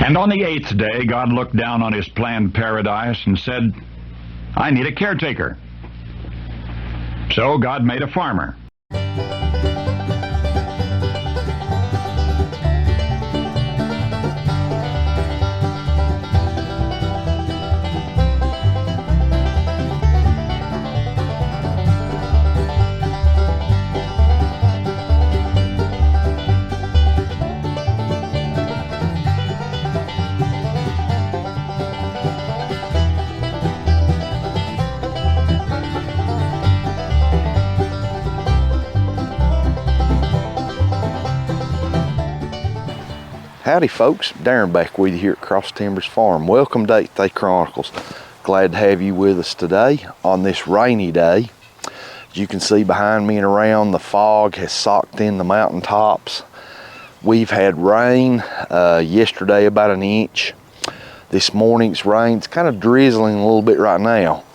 And on the 8th day, God looked down on his planned paradise and said, I need a caretaker. So God made a farmer. Howdy folks, Darren back with you here at Cross Timbers Farm. Welcome to 8th Day Chronicles. Glad to have you with us today on this rainy day. As you can see behind me and around, the fog has socked in the mountaintops. We've had rain yesterday, about an inch. This morning's rain's kind of drizzling a little bit right now.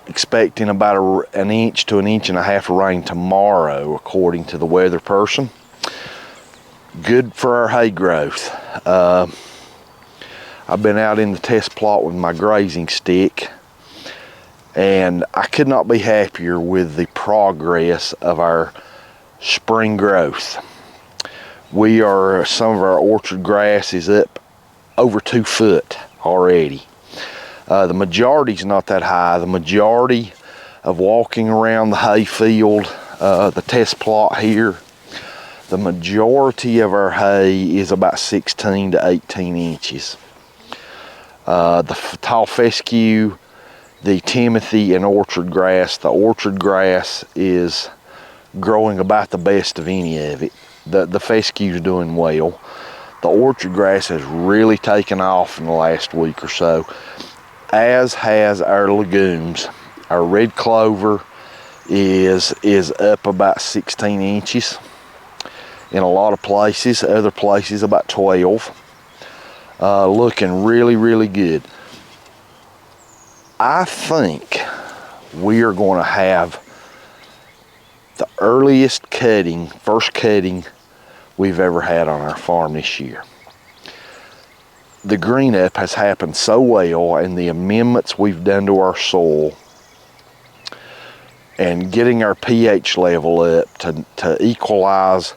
Expecting about an inch to an inch and a half of rain tomorrow, according to the weather person. Good for our hay growth. I've been out in the test plot with my grazing stick, and I could not be happier with the progress of our spring growth. Some of our orchard grass is up over 2 foot already. The majority's not that high. The majority of walking around the hay field, the test plot here, the majority of our hay is about 16 to 18 inches. The tall fescue, the timothy, and orchard grass. The orchard grass is growing about the best of any of it. The fescue's doing well. The orchard grass has really taken off in the last week or so, as has our legumes. Our red clover is up about 16 inches. In a lot of places, other places about 12. Looking really good. I think we are going to have the earliest cutting, first cutting we've ever had on our farm this year. The green up has happened so well, and the amendments we've done to our soil and getting our pH level up to equalize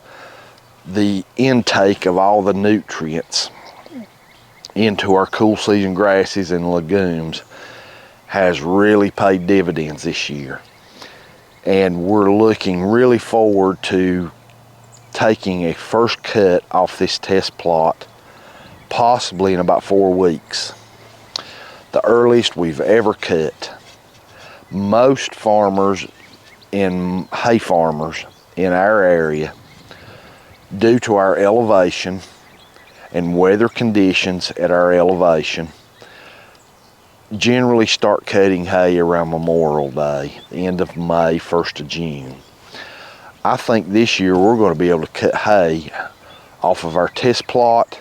the intake of all the nutrients into our cool season grasses and legumes has really paid dividends this year. And we're looking really forward to taking a first cut off this test plot, possibly in about 4 weeks. The earliest we've ever cut. Most farmers hay farmers in our area, due to our elevation and weather conditions at our elevation, generally start cutting hay around Memorial Day, the end of May, 1st of June. I think this year we're going to be able to cut hay off of our test plot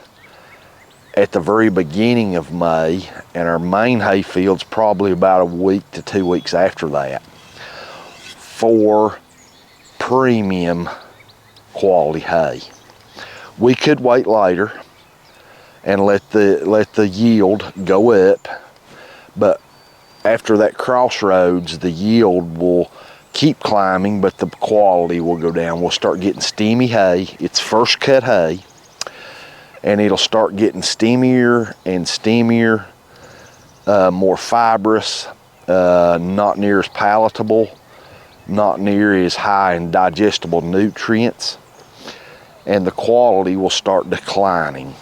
at the very beginning of May, and our main hay field's probably about a week to 2 weeks after that, for premium quality hay. We could wait later and let the yield go up, but after that crossroads, the yield will keep climbing, but the quality will go down. We'll start getting steamy hay. It's first cut hay, and it'll start getting steamier and steamier, more fibrous, not near as palatable, not near as high in digestible nutrients, and the quality will start declining.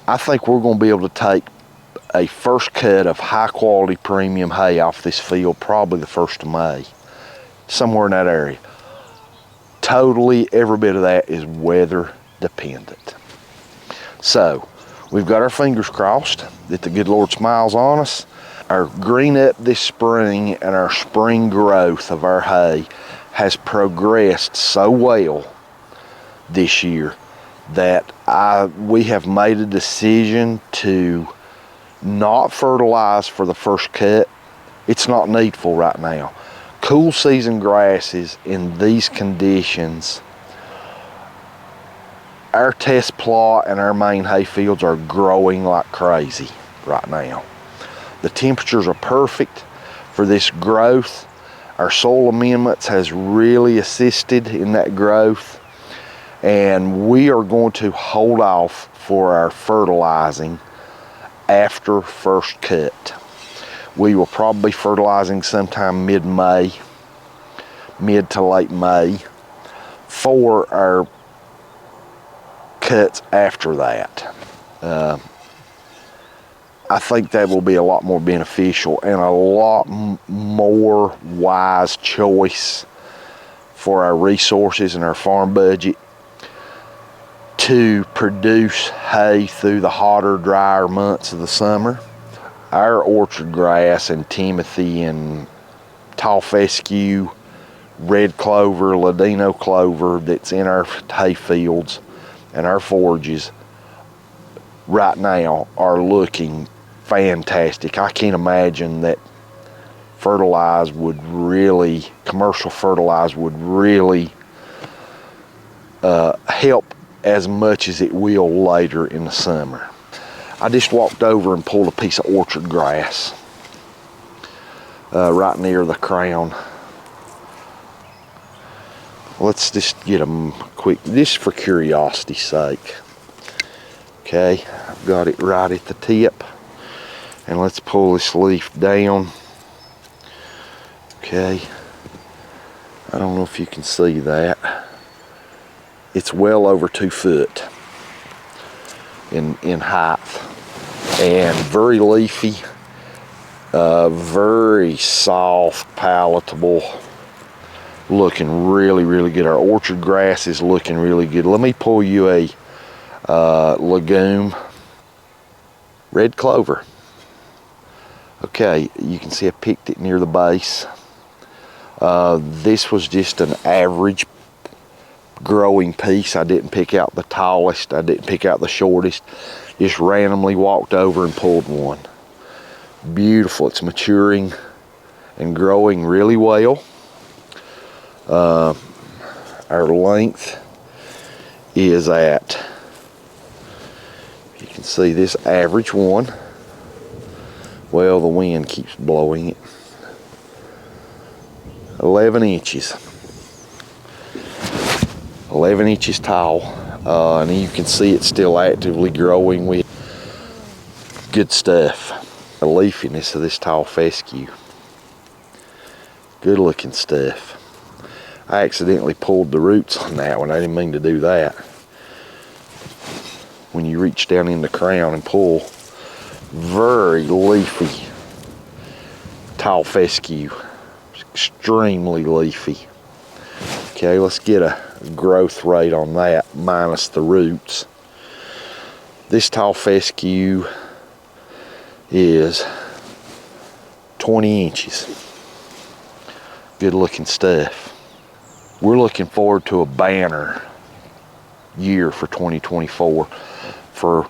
I think we're going to be able to take a first cut of high quality premium hay off this field probably the 1st of May, somewhere in that area. Totally, every bit of that is weather dependent. So we've got our fingers crossed that the good Lord smiles on us. Our green up this spring and our spring growth of our hay has progressed so well this year that we have made a decision to not fertilize for the first cut. It's not needful right now. Cool season grasses in these conditions our test plot and our main hay fields are growing like crazy right now. The temperatures are perfect for this growth. Our soil amendments has really assisted in that growth, and we are going to hold off for our fertilizing after first cut. We will probably be fertilizing sometime mid-May, mid to late May, for our cuts after that. I think that will be a lot more beneficial and a lot more wise choice for our resources and our farm budget to produce hay through the hotter, drier months of the summer. Our orchard grass and timothy and tall fescue, red clover, ladino clover that's in our hay fields and our forages right now are looking fantastic. I can't imagine that commercial fertilize would really help as much as it will later in the summer. I just walked over and pulled a piece of orchard grass right near the crown. Let's just get them quick, just for curiosity's sake. Okay, I've got it right at the tip. And let's pull this leaf down. Okay, I don't know if you can see that. It's well over 2 foot in height, and very leafy, very soft, palatable, looking really, really good. Our orchard grass is looking really good. Let me pull you a legume, red clover. Okay, you can see I picked it near the base. This was just an average growing piece. I didn't pick out the tallest, I didn't pick out the shortest. Just randomly walked over and pulled one. Beautiful, it's maturing and growing really well. Our length is at, you can see this average one. Well, the wind keeps blowing it. 11 inches. 11 inches tall. And you can see it's still actively growing with good stuff. The leafiness of this tall fescue. Good looking stuff. I accidentally pulled the roots on that one. I didn't mean to do that. When you reach down in the crown and pull, very leafy tall fescue, extremely leafy. Okay, let's get a growth rate on that minus the roots. This tall fescue is 20 inches. Good looking stuff. We're looking forward to a banner year for 2024 for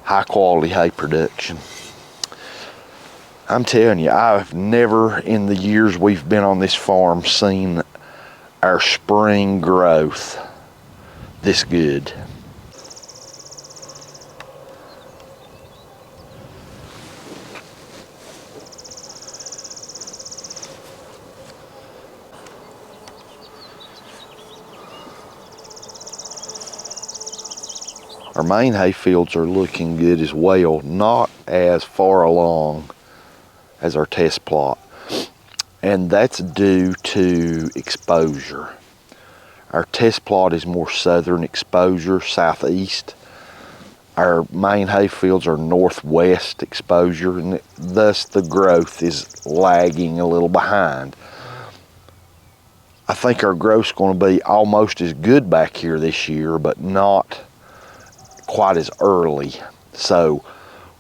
high quality hay production. I'm telling you, I've never in the years we've been on this farm seen our spring growth this good. Our main hay fields are looking good as well, not as far along as our test plot. And that's due to exposure. Our test plot is more southern exposure, southeast. Our main hay fields are northwest exposure, and thus the growth is lagging a little behind. I think our growth's going to be almost as good back here this year, but not quite as early. So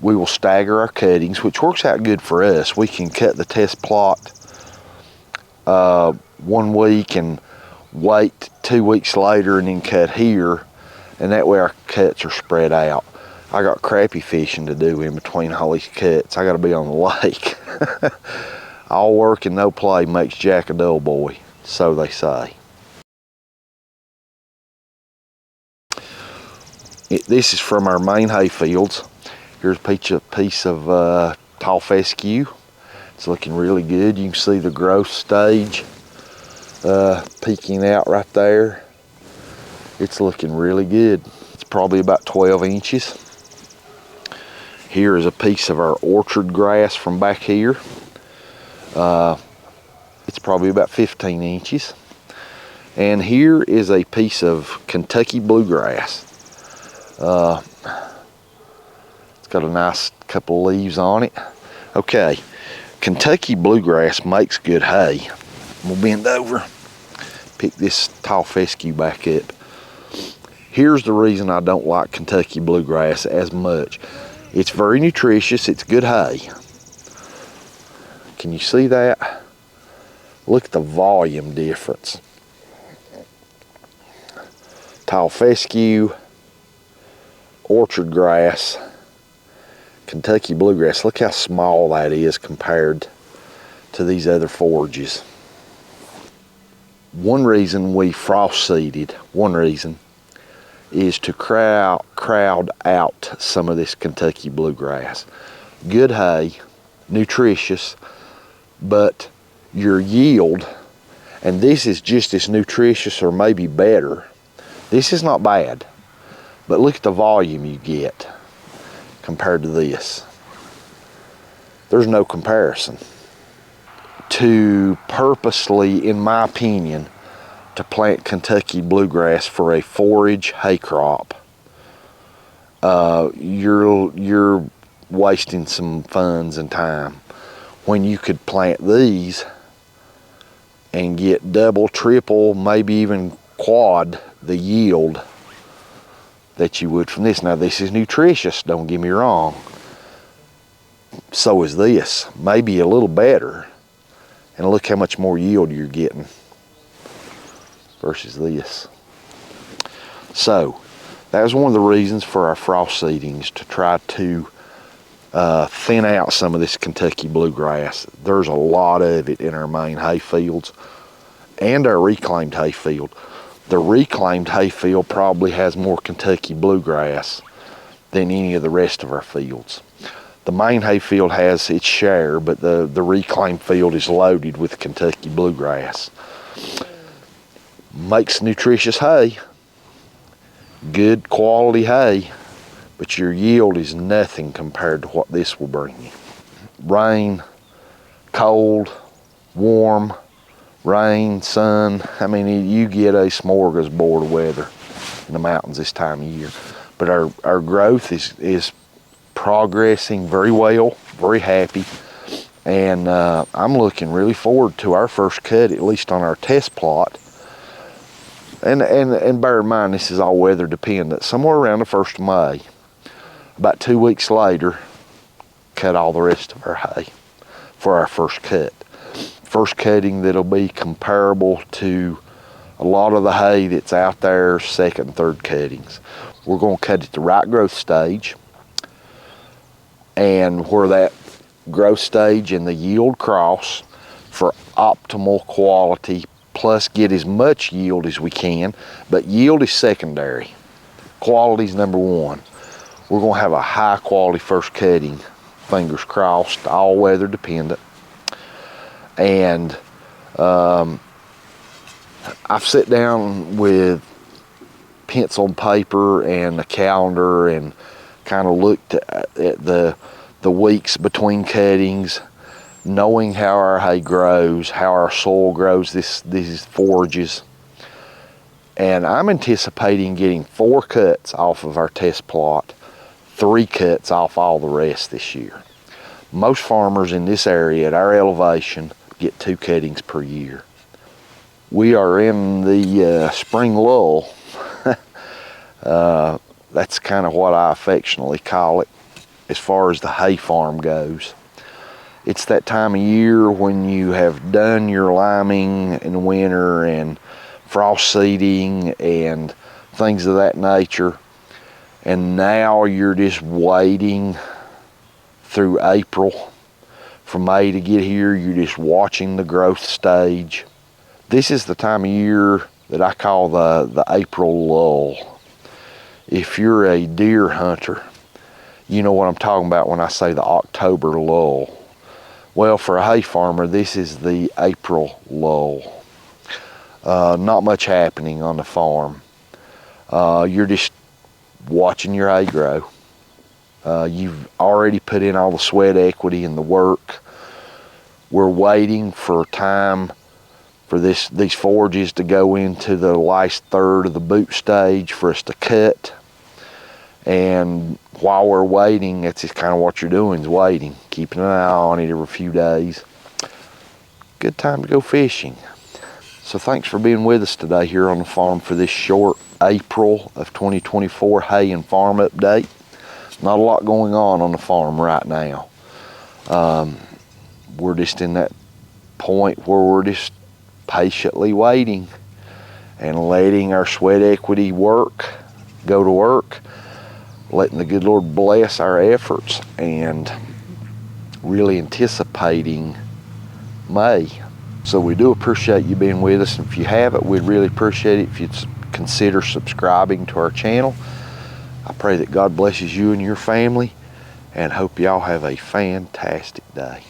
we will stagger our cuttings, which works out good for us. We can cut the test plot 1 week and wait 2 weeks later and then cut here, and that way our cuts are spread out. I got crappie fishing to do in between all these cuts. I got to be on the lake. All work and no play makes Jack a dull boy, so they say. This is from our main hay fields. Here's a piece of tall fescue. It's looking really good. You can see the growth stage peeking out right there. It's looking really good. It's probably about 12 inches. Here is a piece of our orchard grass from back here. It's probably about 15 inches. And here is a piece of Kentucky bluegrass. It's got a nice couple leaves on it. Okay, Kentucky bluegrass makes good hay. I'm gonna bend over, pick this tall fescue back up. Here's the reason I don't like Kentucky bluegrass as much. It's very nutritious, it's good hay. Can you see that? Look at the volume difference. Tall fescue, orchard grass, Kentucky bluegrass. Look how small that is compared to these other forages. One reason we frost seeded, is to crowd out some of this Kentucky bluegrass. Good hay, nutritious, but your yield, and this is just as nutritious or maybe better. This is not bad, but look at the volume you get compared to this. There's no comparison. To purposely, in my opinion, to plant Kentucky bluegrass for a forage hay crop, you're wasting some funds and time when you could plant these and get double, triple, maybe even quad the yield that you would from this. Now this is nutritious, don't get me wrong. So is this, maybe a little better. And look how much more yield you're getting versus this. So that was one of the reasons for our frost seedings, to try to thin out some of this Kentucky bluegrass. There's a lot of it in our main hay fields and our reclaimed hay field. The reclaimed hay field probably has more Kentucky bluegrass than any of the rest of our fields. The main hay field has its share, but the reclaimed field is loaded with Kentucky bluegrass. Makes nutritious hay, good quality hay, but your yield is nothing compared to what this will bring you. Rain, cold, warm, rain, sun, I mean, you get a smorgasbord of weather in the mountains this time of year. But our growth is progressing very well, very happy, and I'm looking really forward to our first cut, at least on our test plot. And bear in mind, this is all weather dependent. Somewhere around the 1st of May, about 2 weeks later, cut all the rest of our hay for our first cut. First cutting that'll be comparable to a lot of the hay that's out there, second and third cuttings. We're going to cut at the right growth stage, and where that growth stage and the yield cross for optimal quality, plus get as much yield as we can, but yield is secondary. Quality is number one. We're going to have a high quality first cutting, fingers crossed, all weather dependent. And I've sat down with pencil and paper and a calendar and kind of looked at the weeks between cuttings, knowing how our hay grows, how our soil grows, these forages. And I'm anticipating getting 4 cuts off of our test plot, 3 cuts off all the rest this year. Most farmers in this area at our elevation get 2 cuttings per year. We are in the spring lull. That's kind of what I affectionately call it as far as the hay farm goes. It's that time of year when you have done your liming in the winter and frost seeding and things of that nature, and now you're just waiting through April for May to get here. You're just watching the growth stage. This is the time of year that I call the April lull. If you're a deer hunter, you know what I'm talking about when I say the October lull. Well, for a hay farmer, this is the April lull. Not much happening on the farm. You're just watching your hay grow. You've already put in all the sweat equity and the work. We're waiting for time for these forages to go into the last third of the boot stage for us to cut. And while we're waiting, that's just kind of what you're doing, is waiting, keeping an eye on it every few days. Good time to go fishing. So thanks for being with us today here on the farm for this short April of 2024 hay and farm update. Not a lot going on the farm right now. We're just in that point where we're just patiently waiting and letting our sweat equity go to work, letting the good Lord bless our efforts, and really anticipating May. So we do appreciate you being with us, and if you haven't, we'd really appreciate it if you'd consider subscribing to our channel. I pray that God blesses you and your family, and hope y'all have a fantastic day.